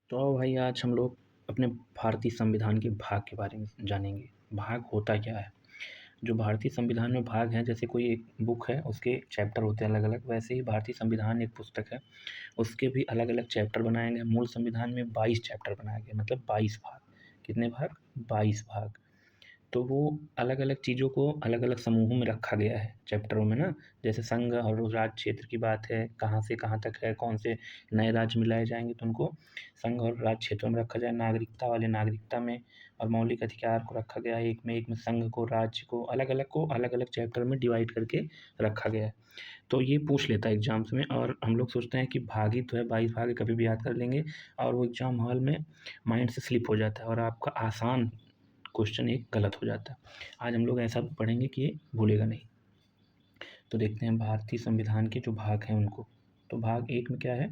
तो आओ भाई आज हम लोग अपने भारतीय संविधान के भाग के बारे में जानेंगे। भाग होता क्या है? जो भारतीय संविधान में भाग हैं, जैसे कोई एक बुक है उसके चैप्टर होते हैं अलग-अलग, वैसे ही भारतीय संविधान एक पुस्तक है, उसके भी अलग-अलग चैप्टर बनाए गए। मूल संविधान में 22 चैप्टर बनाए गए, मतलब 22 भाग। कितने भाग? 22 भाग। तो वो अलग-अलग चीज़ों को अलग-अलग समूहों में रखा गया है चैप्टरों में ना। जैसे संघ और राज्य क्षेत्र की बात है, कहाँ से कहाँ तक है, कौन से नए राज्य मिलाए जाएँगे तो उनको संघ और राज्य क्षेत्रों में रखा जाए। नागरिकता वाले नागरिकता में और मौलिक अधिकार को रखा गया है एक में संघ को, राज्य को अलग-अलग चैप्टर में डिवाइड करके रखा गया है। तो ये पूछ लेता है एग्ज़ाम्स में और हम लोग सोचते हैं कि भाग ही तो है, 22 भाग है, कभी भी याद कर लेंगे और वो एग्ज़ाम हॉल में माइंड से स्लिप हो जाता है और आपका आसान क्वेश्चन एक गलत हो जाता है। आज हम लोग ऐसा पढ़ेंगे कि ये भूलेगा नहीं। तो देखते हैं भारतीय संविधान के जो भाग हैं उनको। तो भाग 1 में क्या है?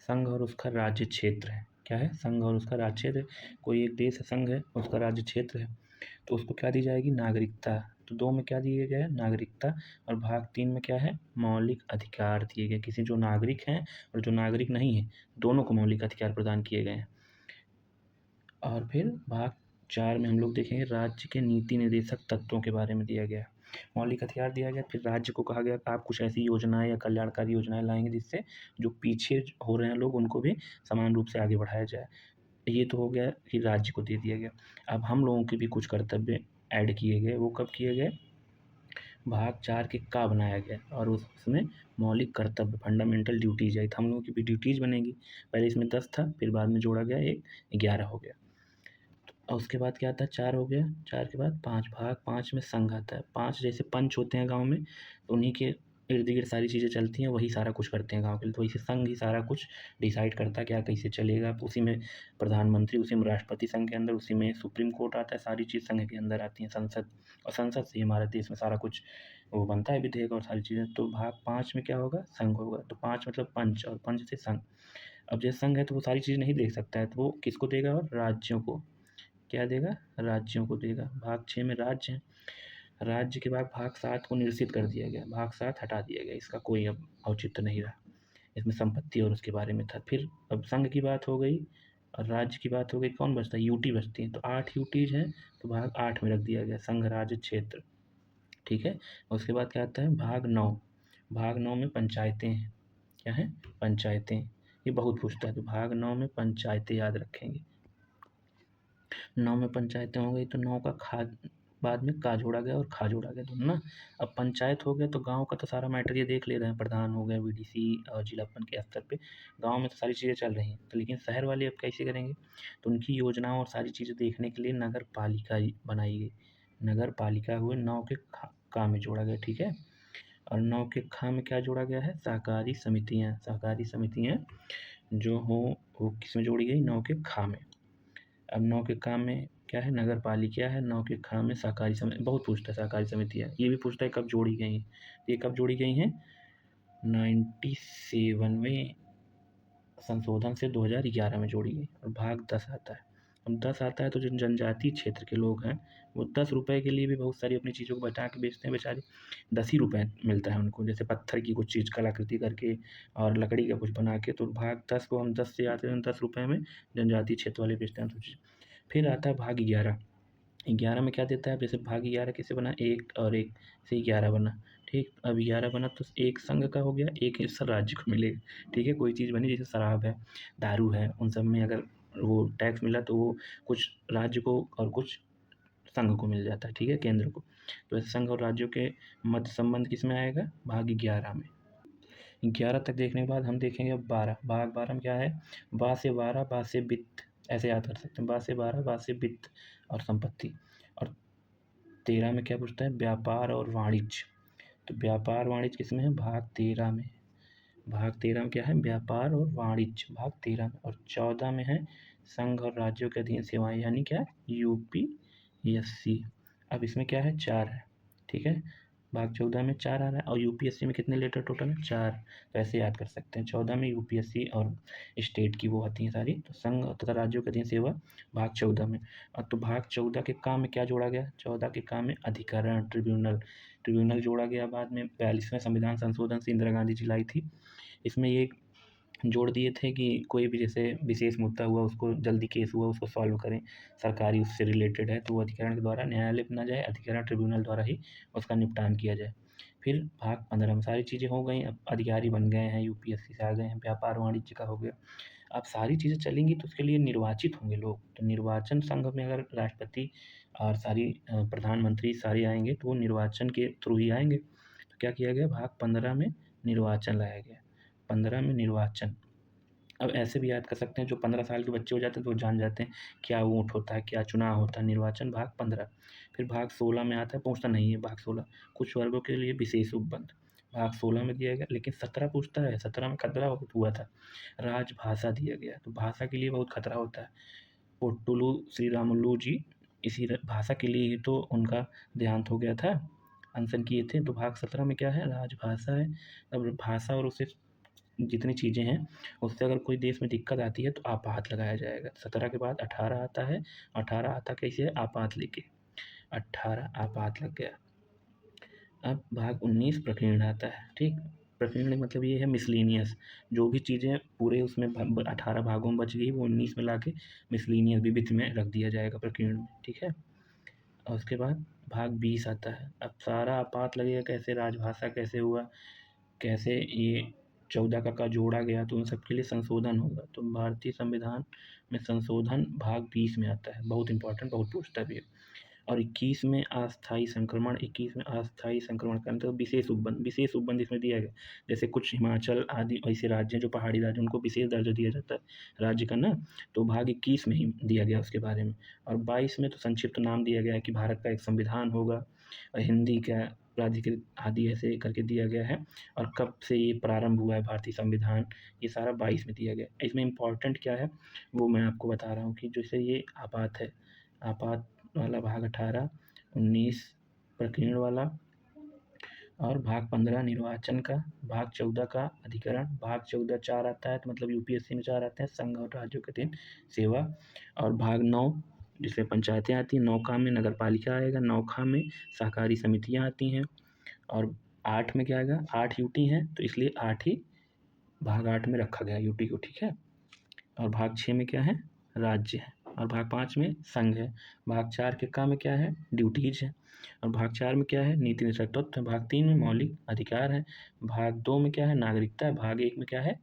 संघ और उसका राज्य क्षेत्र है। क्या है? संघ और उसका राज्य क्षेत्र है। कोई एक देश है, संघ है, उसका राज्य क्षेत्र है, तो उसको क्या दी जाएगी? नागरिकता। तो 2 में क्या दिए गए हैं? नागरिकता। और भाग 3 में क्या है? मौलिक अधिकार दिए गए। किसी जो नागरिक हैं और जो नागरिक नहीं हैं, दोनों को मौलिक अधिकार प्रदान किए गए हैं। और फिर भाग 4 में हम लोग देखेंगे राज्य के नीति निर्देशक तत्वों के बारे में दिया गया है। मौलिक अधिकार दिया गया, फिर राज्य को कहा गया कि आप कुछ ऐसी योजनाएँ या कल्याणकारी योजनाएँ लाएँगे जिससे जो पीछे हो रहे हैं लोग उनको भी समान रूप से आगे बढ़ाया जाए। ये तो हो गया कि राज्य को दे दिया गया। अब हम लोगों के भी कुछ कर्तव्य ऐड किए गए, वो कब किए गए? भाग 4 के का बनाया गया और उसमें मौलिक कर्तव्य फंडामेंटल ड्यूटीज़ आई, तो हम लोगों की भी ड्यूटीज़ बनेगी। पहले इसमें 10 था, फिर बाद में जोड़ा गया एक 11 हो गया। और उसके बाद क्या आता है? 4 हो गया, 4 के बाद 5 भाग 5 में संघ आता है। 5 जैसे पंच होते हैं गाँव में, तो उन्हीं के इर्द-गिर्द सारी चीज़ें चलती हैं, वही सारा कुछ करते हैं गाँव के लिए। तो वैसे संघ ही सारा कुछ डिसाइड करता है, क्या कैसे चलेगा। उसी में प्रधानमंत्री, उसी में राष्ट्रपति संघ के अंदर, उसी में सुप्रीम कोर्ट आता है, सारी चीज़ संघ के अंदर आती हैं, संसद। और संसद से ही हमारे देश में सारा कुछ वो बनता है, विधेयक और सारी चीज़ें। तो भाग 5 में क्या होगा? संघ होगा। तो 5 मतलब पंच और पंच से संघ। अब जैसे संघ है तो वो सारी चीज़ नहीं देख सकता है, तो वो किसको देगा? और राज्यों को। क्या देगा? राज्यों को देगा। भाग 6 में राज्य हैं। राज्य के बाद भाग 7 को निरसित कर दिया गया। भाग 7 हटा दिया गया, इसका कोई अब औचित्य नहीं रहा। इसमें संपत्ति और उसके बारे में था। फिर अब संघ की बात हो गई और राज्य की बात हो गई, कौन बचता है? यूटी बचती हैं। तो 8 यूटीज़ हैं, तो भाग 8 में रख दिया गया, संघ, राज्य, क्षेत्र। ठीक है? और उसके बाद क्या आता है? भाग 9। भाग 9 में पंचायतें हैं। क्या हैं? पंचायतें। ये बहुत पूछता है, तो भाग 9 में पंचायतें याद रखेंगे। 9 में पंचायतें हो गई, तो 9 का खा बाद में का जोड़ा गया और खा जोड़ा गया दोनों ना। अब पंचायत हो गया तो गाँव का तो सारा मैटर ये देख ले रहे हैं, प्रधान हो गए, बीडीसी और जिलापन के स्तर पे गाँव में तो सारी चीज़ें चल रही हैं। तो लेकिन शहर वाले अब कैसे करेंगे? तो उनकी योजनाओं और सारी चीज़ें देखने के लिए नगर पालिका बनाई गई। नगर पालिका हुए 9 के का में जोड़ा गया, ठीक है? और 9 के ख में क्या जोड़ा गया है? सहकारी समितियाँ। सहकारी समितियाँ जो हों वो किसमें जोड़ी गई? 9 के ख में। अब 9 के क में क्या है? नगर पालिका है, 9 के ख में सहकारी समिति। बहुत पूछता है सहकारी समिति है। ये भी पूछता है कब जोड़ी गई हैं। ये कब जोड़ी गई हैं? 97वें संशोधन से 2011 में जोड़ी गई। और भाग 10 आता है। अब 10 आता है तो जो जनजातीय क्षेत्र के लोग हैं, वो 10 रुपए के लिए भी बहुत सारी अपनी चीज़ों को बचा के बेचते हैं बेचारे। 10 ही रुपए मिलता है उनको, जैसे पत्थर की कुछ चीज़ कलाकृति करके और लकड़ी का कुछ बना के। तो भाग 10 को हम 10 से आते हैं, 10 रुपए में जनजातीय क्षेत्र वाले बेचते हैं तो चीज़। फिर आता है भाग 11। 11 में क्या देता है? अब जैसे भाग 11 कैसे बना? 1 और 1 से 11 बना, ठीक? अब 11 बना तो एक संघ का हो गया, एक हिस्सा राज्य को मिलेगा, ठीक है? कोई चीज़ बनी जैसे शराब है, दारू है, उन सब में अगर वो टैक्स मिला तो वो कुछ राज्य को और कुछ संघ को मिल जाता है, ठीक है? केंद्र को। तो ऐसे संघ और राज्यों के मध्य संबंध किसमें आएगा? भाग 11 में। 11 तक देखने के बाद हम देखेंगे अब 12। भाग 12 में क्या है? बा से 12, बा से वित्त, ऐसे याद कर सकते हैं। बा से 12, बा से वित्त और संपत्ति। और 13 में क्या पूछता है? व्यापार और वाणिज्य। तो व्यापार वाणिज्य किसमें है? भाग 13 में। भाग 13 में क्या है? व्यापार और वाणिज्य, भाग 13 में। और 14 में है संघ और राज्यों के अधीन सेवाएं, यानी क्या? यूपीएससी। अब इसमें क्या है? 4 है, ठीक है? भाग 14 में 4 आ रहा है और यूपीएससी में कितने लेटर टोटल है? 4। तो ऐसे याद कर सकते हैं। 14 में यूपीएससी और स्टेट की वो आती हैं सारी, तो संघ तथा राज्यों के अधीन सेवा भाग 14 में। तो भाग 14 के काम में क्या जोड़ा गया? 14 के काम में अधिकरण, ट्रिब्यूनल। ट्रिब्यूनल जोड़ा गया बाद में 42वें संविधान संशोधन से, इंदिरा गांधी जी लाई थी। इसमें ये जोड़ दिए थे कि कोई भी जैसे विशेष मुद्दा हुआ, उसको जल्दी केस हुआ, उसको सॉल्व करें, सरकारी उससे रिलेटेड है तो वो अधिकरण के द्वारा न्यायालय पे ना जाए, अधिकरण ट्रिब्यूनल द्वारा ही उसका निपटान किया जाए। फिर भाग 15 में सारी चीज़ें हो गई, अब अधिकारी बन गए हैं, यूपीएससी से आ गए हैं, व्यापार वाणिज्य का हो गया। अब सारी चीज़ें चलेंगी तो उसके लिए निर्वाचित होंगे लोग, तो निर्वाचन संघ में अगर राष्ट्रपति और सारी प्रधानमंत्री सारे आएँगे तो वो निर्वाचन के थ्रू ही आएँगे। तो क्या किया गया, भाग 15 में निर्वाचन लाया गया। 15 में निर्वाचन, अब ऐसे भी याद कर सकते हैं, जो 15 साल के बच्चे हो जाते हैं तो वो जान जाते हैं क्या वोट होता है, क्या चुनाव होता है, निर्वाचन भाग 15। फिर भाग 16 में आता है, पूछता नहीं है भाग 16, कुछ वर्गों के लिए विशेष उपबंध, भाग 16 में दिया गया। लेकिन 17 पूछता है, 17 में खतरा बहुत हुआ था, राजभाषा दिया गया, तो भाषा के लिए बहुत खतरा होता है। पोट्टुलू श्री रामुलू जी इसी भाषा के लिए ही तो उनका देहांत हो गया था, अनशन किए थे। तो भाग 17 में क्या है, राजभाषा है। अब भाषा और उसे जितनी चीज़ें हैं, उससे अगर कोई देश में दिक्कत आती है तो आपात लगाया जाएगा। 17 के बाद 18 आता है, 18 आता कैसे है, आपात लेके, 18 आपात लग गया। अब भाग 19 प्रकीर्ण आता है, ठीक। प्रकीर्ण मतलब ये है मिसलेनियस, जो भी चीज़ें पूरे उसमें 18 भागों में बच गई वो 19 में लाके मिसलेनियस विविध में रख दिया जाएगा प्रकीर्ण में, ठीक है। और उसके बाद भाग 20 आता है। अब सारा आपात लगेगा, कैसे राजभाषा कैसे हुआ, कैसे ये 14 का जोड़ा गया, तो उन सब के लिए संशोधन होगा। तो भारतीय संविधान में संशोधन भाग 20 में आता है, बहुत इंपॉर्टेंट, बहुत पूछता भी है। और 21 में अस्थायी संक्रमण, 21 में अस्थायी संक्रमण का मतलब विशेष उपबंध इसमें दिया गया। जैसे कुछ हिमाचल आदि ऐसे राज्य हैं जो पहाड़ी राज्य, उनको विशेष दर्जा दिया जाता है राज्य का ना, तो भाग 21 में ही दिया गया उसके बारे में। और 22 में तो संक्षिप्त नाम दिया गया है कि भारत का एक संविधान होगा, और हिंदी का प्राधिकृत आदि ऐसे करके दिया गया है, और कब से ये प्रारंभ हुआ है भारतीय संविधान, ये सारा 22 में दिया गया है। इसमें इम्पोर्टेंट क्या है वो मैं आपको बता रहा हूँ कि जैसे ये आपात है, आपात वाला भाग 18, 19 प्रकीर्ण वाला, और भाग 15 निर्वाचन का, भाग 14 का अधिकरण, भाग 14 4 आता है तो मतलब यूपीएससी में 4 आते हैं, संघ और राज्यों के 3 सेवा, और भाग 9 जिसमें पंचायतें आती हैं, 9 खा में नगर पालिका आएगा, 9 खा में सहकारी समितियाँ आती हैं, और 8 में क्या आएगा, 8 यूटी हैं तो इसलिए 8 ही भाग 8 में रखा गया यूटी को, ठीक है। और भाग 6 में क्या है, राज्य है, और भाग 5 में संघ है, भाग 4 के का में क्या है, ड्यूटीज है, और भाग 4 में क्या है, नीति निर्धारक तत्व है, भाग 3 में मौलिक अधिकार है, भाग 2 में क्या है, नागरिकता है, भाग 1 में क्या है,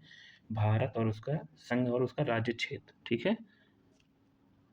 भारत और उसका संघ और उसका राज्य क्षेत्र, ठीक है।